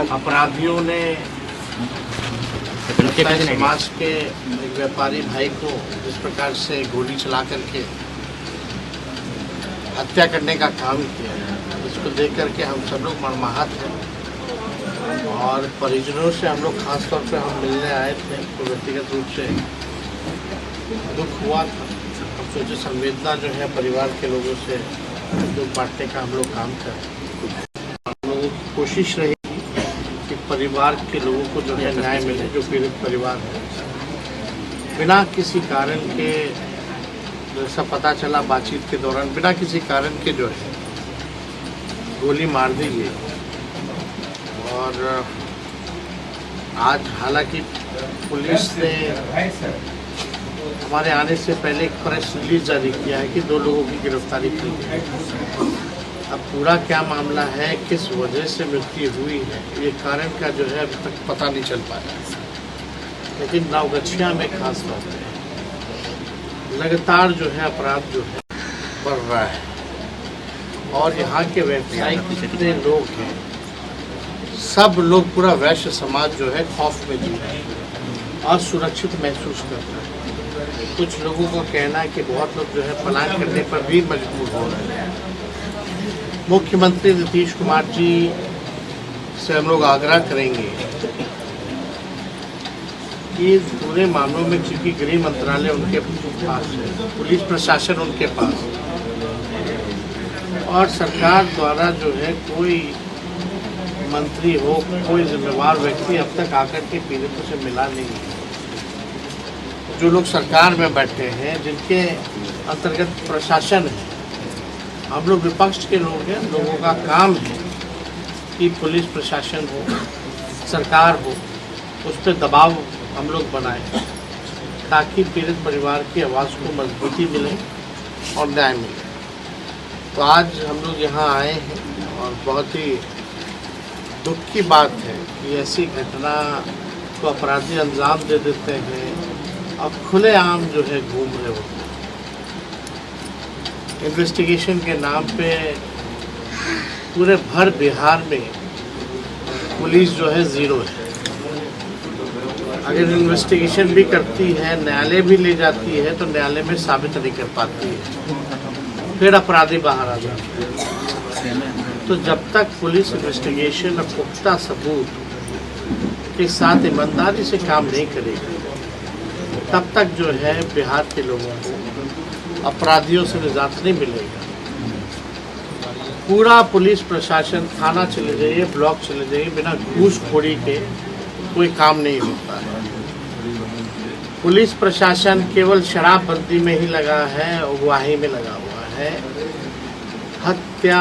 अपराधियों ने समाज के एक व्यापारी भाई को जिस प्रकार से गोली चला करके हत्या करने का काम किया है, इसको देख करके हम सब लोग मर्माहत हैं और परिजनों से हम लोग खास तौर पे हम मिलने आए थे। तो व्यक्तिगत रूप से दुख हुआ था। हम सोचे संवेदना जो है परिवार के लोगों से दुख बांटने का हम लोग काम करें। हम लोगों की कोशिश रही कि परिवार के लोगों को जो है न्याय मिले, जो पीड़ित परिवार है। बिना किसी कारण के, जैसा पता चला बातचीत के दौरान, बिना किसी कारण के जो है गोली मार दी गई। और आज हालांकि पुलिस ने हमारे आने से पहले एक प्रेस रिलीज जारी किया है कि 2 लोगों की गिरफ्तारी की गई। अब पूरा क्या मामला है, किस वजह से मृत्यु हुई है, ये कारण का जो है अभी तक पता नहीं चल पाया। लेकिन नवगछिया में खास तौर पर लगातार जो है अपराध जो है बढ़ रहा है और यहाँ के व्यवसायी जितने लोग हैं, सब लोग, पूरा वैश्य समाज जो है खौफ में जी रहा है, असुरक्षित महसूस कर रहा है। कुछ लोगों का कहना है कि बहुत लोग जो है पलायन करने पर भी मजबूर हो रहे हैं। मुख्यमंत्री नीतीश कुमार जी से हम लोग आग्रह करेंगे कि इस पूरे मामलों में, चूंकि गृह मंत्रालय उनके पास है, पुलिस प्रशासन उनके पास और सरकार द्वारा जो है कोई मंत्री हो, कोई जिम्मेवार व्यक्ति अब तक आकर के पीड़ितों से मिला नहीं है। जो लोग सरकार में बैठे हैं, जिनके अंतर्गत प्रशासन है, हम लोग विपक्ष के लोग हैं, लोगों का काम है कि पुलिस प्रशासन हो, सरकार हो, उस पर दबाव हम लोग बनाएं ताकि पीड़ित परिवार की आवाज़ को मजबूती मिले और न्याय मिले। तो आज हम लोग यहाँ आए हैं और बहुत ही दुख की बात है कि ऐसी घटना को अपराधी अंजाम दे देते हैं और खुलेआम जो है घूम रहे होते हैं। इन्वेस्टिगेशन के नाम पे पूरे भर बिहार में पुलिस जो है ज़ीरो है। अगर इन्वेस्टिगेशन भी करती है, न्यायालय भी ले जाती है, तो न्यायालय में साबित नहीं कर पाती है, फिर अपराधी बाहर आ जाते हैं। तो जब तक पुलिस इन्वेस्टिगेशन और पुख्ता सबूत के साथ ईमानदारी से काम नहीं करेगी, तब तक जो है बिहार के लोगों को अपराधियों से निजात नहीं मिलेगा। पूरा पुलिस प्रशासन, थाना चले जाइए, ब्लॉक चले जाइए, बिना घूसखोरी के कोई काम नहीं होता है। पुलिस प्रशासन केवल शराबबंदी में ही लगा है, अगुवाही में लगा हुआ है। हत्या,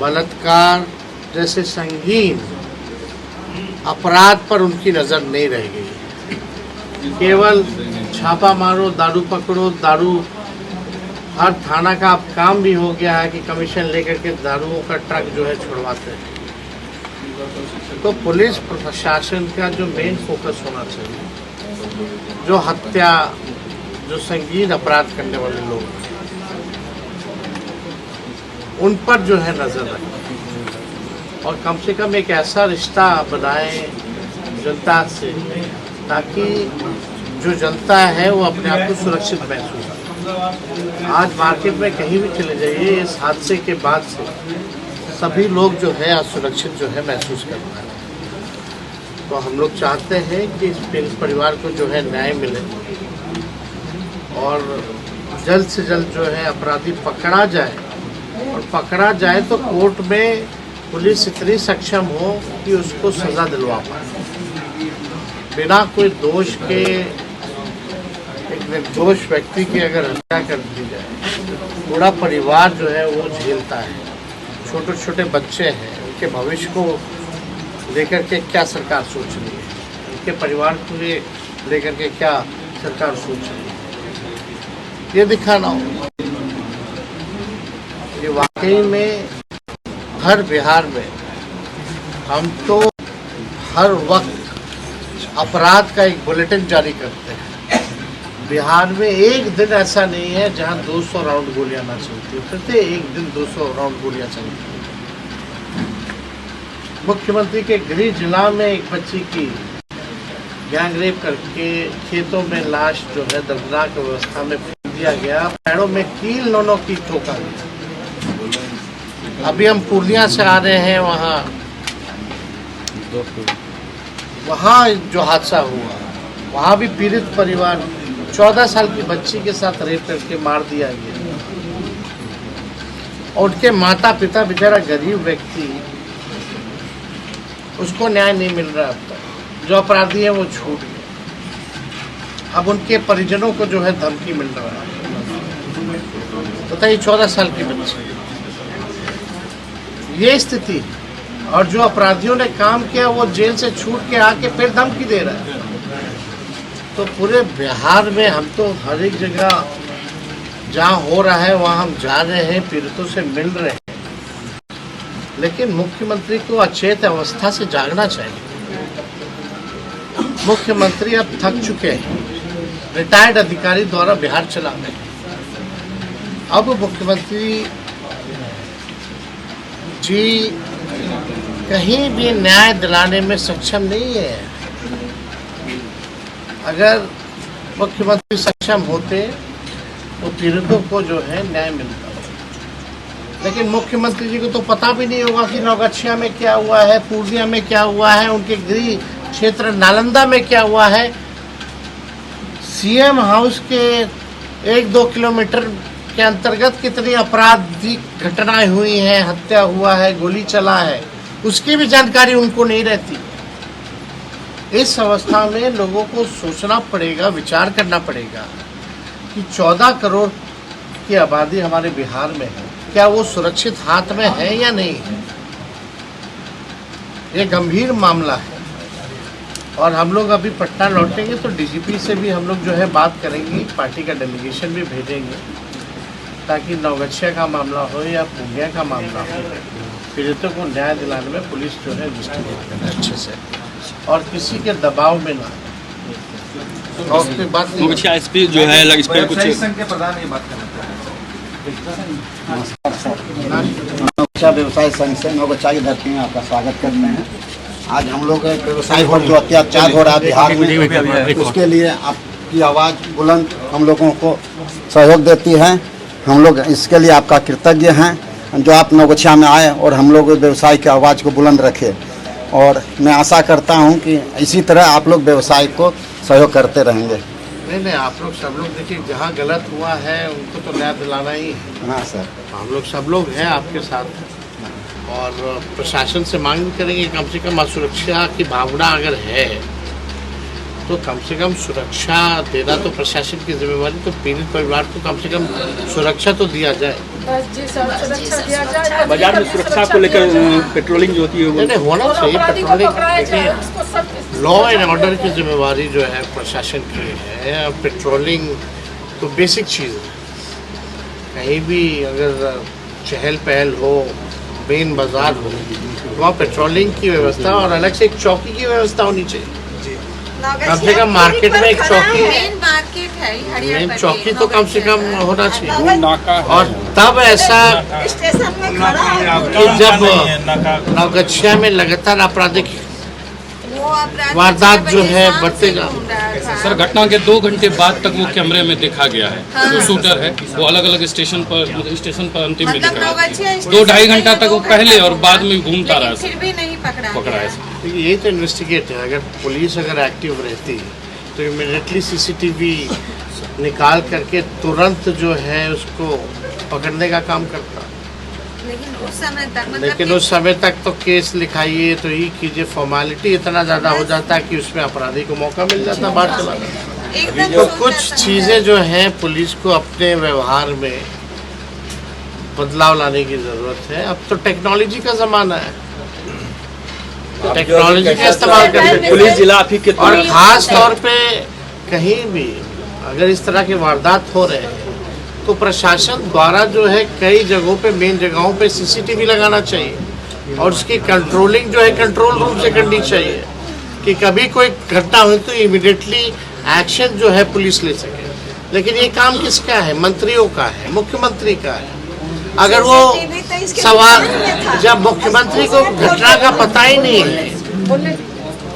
बलात्कार जैसे संगीन अपराध पर उनकी नज़र नहीं रह गई। केवल छापा मारो, दारू पकड़ो, दारू, हर थाना का अब काम भी हो गया है कि कमीशन लेकर के दारुओं का ट्रक जो है छुड़वाते हैं। तो पुलिस प्रशासन का जो मेन फोकस होना चाहिए, जो हत्या, जो संगीन अपराध करने वाले लोग, उन पर जो है नज़र रखें और कम से कम एक ऐसा रिश्ता बनाए जनता से ताकि जो जनता है वो अपने आप को सुरक्षित महसूस करे। आज मार्केट में कहीं भी चले जाइए, इस हादसे के बाद से सभी लोग जो है असुरक्षित जो है महसूस कर रहे हैं। तो हम लोग चाहते हैं कि इस पीड़ित परिवार को जो है न्याय मिले और जल्द से जल्द जो है अपराधी पकड़ा जाए, और पकड़ा जाए तो कोर्ट में पुलिस इतनी सक्षम हो कि उसको सज़ा दिलवा पाए। बिना कोई दोष के एक निर्दोष व्यक्ति की अगर हत्या कर दी जाए, पूरा परिवार जो है वो झेलता है। छोटे छोटे बच्चे हैं, उनके भविष्य को लेकर के क्या सरकार सोच रही है, उनके परिवार को लेकर के क्या सरकार सोच रही है, ये दिखाना हो। ये वाकई में हर बिहार में हम तो हर वक्त अपराध का एक बुलेटिन जारी करते हैं। बिहार में एक दिन ऐसा नहीं है जहां 200 राउंड गोलियां ना चलती, प्रत्येक एक दिन 200 राउंड गोलियां चलती। मुख्यमंत्री के गृह जिला में एक बच्ची की गैंग रेप करके खेतों में लाश जो है दर्दनाक अवस्था में फेंक दिया गया, पैरों में कील नोनों की ठोका गया। अभी हम पूर्णिया से आ रहे हैं, वहाँ जो हादसा हुआ वहाँ भी पीड़ित परिवार 14 साल की बच्ची के साथ रेप करके मार दिया गया और उनके माता पिता बेचारा गरीब व्यक्ति, उसको न्याय नहीं मिल रहा। अब तक जो अपराधी है वो छूट गए, अब उनके परिजनों को जो है धमकी मिल रहा है। बताइए 14 साल की बच्ची, ये स्थिति। और जो अपराधियों ने काम किया वो जेल से छूट के आके फिर धमकी दे रहा है। तो पूरे बिहार में हम तो हर एक जगह जहाँ हो रहा है वहाँ हम जा रहे हैं, पीड़ितों से मिल रहे हैं, लेकिन मुख्यमंत्री को अचेत अवस्था से जागना चाहिए। मुख्यमंत्री अब थक चुके हैं, रिटायर्ड अधिकारी द्वारा बिहार चला रहे हैं। अब मुख्यमंत्री जी कहीं भी न्याय दिलाने में सक्षम नहीं है। अगर मुख्यमंत्री सक्षम होते तो पीड़ितों को जो है न्याय मिलता, लेकिन मुख्यमंत्री जी को तो पता भी नहीं होगा कि नौगछिया में क्या हुआ है, पूर्णिया में क्या हुआ है, उनके गृह क्षेत्र नालंदा में क्या हुआ है। सीएम हाउस के 1-2 किलोमीटर के अंतर्गत कितनी आपराधिक घटनाएं हुई हैं, हत्या हुआ है, गोली चला है, उसकी भी जानकारी उनको नहीं रहती। इस अवस्था में लोगों को सोचना पड़ेगा, विचार करना पड़ेगा कि 14 करोड़ की आबादी हमारे बिहार में है, क्या वो सुरक्षित हाथ में है या नहीं है। ये गंभीर मामला है और हम लोग अभी पटना लौटेंगे तो डीजीपी से भी हम लोग जो है बात करेंगे, पार्टी का डेलीगेशन भी भेजेंगे ताकि नौगछिया का मामला हो या पूर्णिया का मामला हो, पीड़ितों को न्याय दिलाने में पुलिस जो है इन्वेस्टिगेट करे अच्छे से और किसी के दबाव में ना। और कोई बात नहीं, इस पे जो है इस पर कुछ प्रधान ये बात नौगछिया व्यवसाय संघ से नौगछिया की धरती में आपका स्वागत करते हैं। आज हम लोग व्यवसाय पर जो अत्याचार हो रहा है बिहार में, उसके लिए आपकी आवाज़ बुलंद हम लोगों को सहयोग देती है। हम लोग इसके लिए आपका कृतज्ञ हैं जो आप नौगछिया में आए और हम लोग व्यवसाय की आवाज़ को बुलंद रखें। और मैं आशा करता हूं कि इसी तरह आप लोग व्यवसाय को सहयोग करते रहेंगे। नहीं, आप लोग सब लोग देखिए, जहाँ गलत हुआ है उनको तो न्याय दिलाना ही है। हाँ सर, हम लोग सब लोग हैं आपके साथ और प्रशासन से मांग भी करेंगे कम से कम सुरक्षा की भावना अगर है तो कम से कम सुरक्षा देना तो प्रशासन की जिम्मेवारी, तो पीड़ित परिवार को कम से कम सुरक्षा तो दिया जाए। बाजार में सुरक्षा को लेकर पेट्रोलिंग जो होती है वो होना चाहिए। पेट्रोलिंग लॉ एंड ऑर्डर की जिम्मेवारी जो है प्रशासन की है। पेट्रोलिंग तो बेसिक चीज़ है। कहीं भी अगर चहल पहल हो, मेन बाजार हो, वहाँ पेट्रोलिंग की व्यवस्था और अलग से एक चौकी की व्यवस्था होनी चाहिए। कम से कम मार्केट में एक चौकी, मेन चौकी तो कम से कम होना चाहिए। और तब ऐसा कि जब नौगछिया में लगातार आपराधिक वारदात जो है बढ़तेगा। सर, घटना के 2 घंटे बाद तक वो कैमरे में देखा गया है। हाँ। जो शूटर है वो अलग अलग स्टेशन पर अंतिम में दिखा है। 2-2.5 घंटा तक वो पहले और बाद में घूमता रहा, फिर भी नहीं पकड़ा है। यही तो इन्वेस्टिगेट है। अगर पुलिस अगर एक्टिव रहती तो इमीडिएटली सीसीटीवी निकाल करके तुरंत जो है उसको पकड़ने का काम करता। लेकिन उस समय तक तो केस लिखाइए तो ही कीजिए, फॉर्मेलिटी इतना ज़्यादा हो जाता है कि उसमें अपराधी को मौका मिल जाता बाहर चला। तो कुछ चीज़ें जो हैं पुलिस को अपने व्यवहार में बदलाव लाने की ज़रूरत है। अब तो टेक्नोलॉजी का ज़माना है, टेक्नोलॉजी का इस्तेमाल करके पुलिस जिला और ख़ास तौर पे कहीं भी अगर इस तरह के वारदात हो रहे हैं तो प्रशासन द्वारा जो है कई जगहों पे, मेन जगहों पे सीसीटीवी लगाना चाहिए और उसकी कंट्रोलिंग जो है कंट्रोल रूम से करनी चाहिए कि कभी कोई घटना हुई तो इमीडिएटली एक्शन जो है पुलिस ले सके। लेकिन ये काम किसका है? मंत्रियों का है, मुख्यमंत्री का है। अगर वो सवाल जब मुख्यमंत्री को घटना का पता ही नहीं है,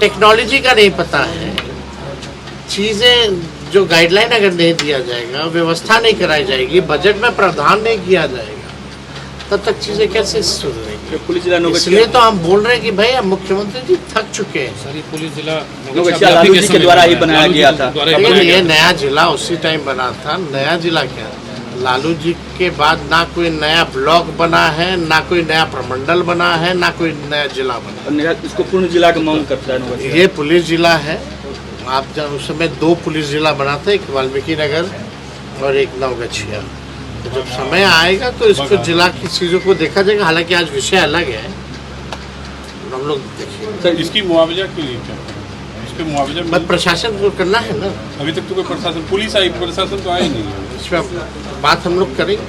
टेक्नोलॉजी का नहीं पता है, चीजें जो गाइडलाइन अगर नहीं दिया जाएगा, व्यवस्था नहीं कराई जाएगी, बजट में प्रावधान नहीं किया जाएगा, तब तक चीजें कैसे सुधरेंगी? पुलिस जिला इसलिए तो हम बोल रहे हैं कि भाई अब मुख्यमंत्री जी थक चुके हैं। सर ये पुलिस जिला नौगछिया लालू जी के द्वारा ही बनाया गया था। लेकिन ये नया जिला उसी टाइम बना था। नया जिला क्या, लालू जी के बाद ना कोई नया ब्लॉक बना है, ना कोई नया प्रमंडल बना है, ना कोई नया जिला बना है। इसको पूर्ण जिला का मांग करता है नौगछिया। ये पुलिस जिला है। आप जब उस समय 2 पुलिस जिला बना था, एक वाल्मीकि नगर और एक नौगछिया। तो जब समय आएगा तो इसको जिला की चीज़ों को देखा जाएगा। हालांकि आज विषय अलग है, हम लोग देखिए। सर इसकी मुआवजा के लिए क्या, इसके मुआवजा बस प्रशासन को करना है ना। अभी तक तो कोई प्रशासन, पुलिस आई, प्रशासन तो आया नहीं है। इस पर बात हम लोग करेंगे।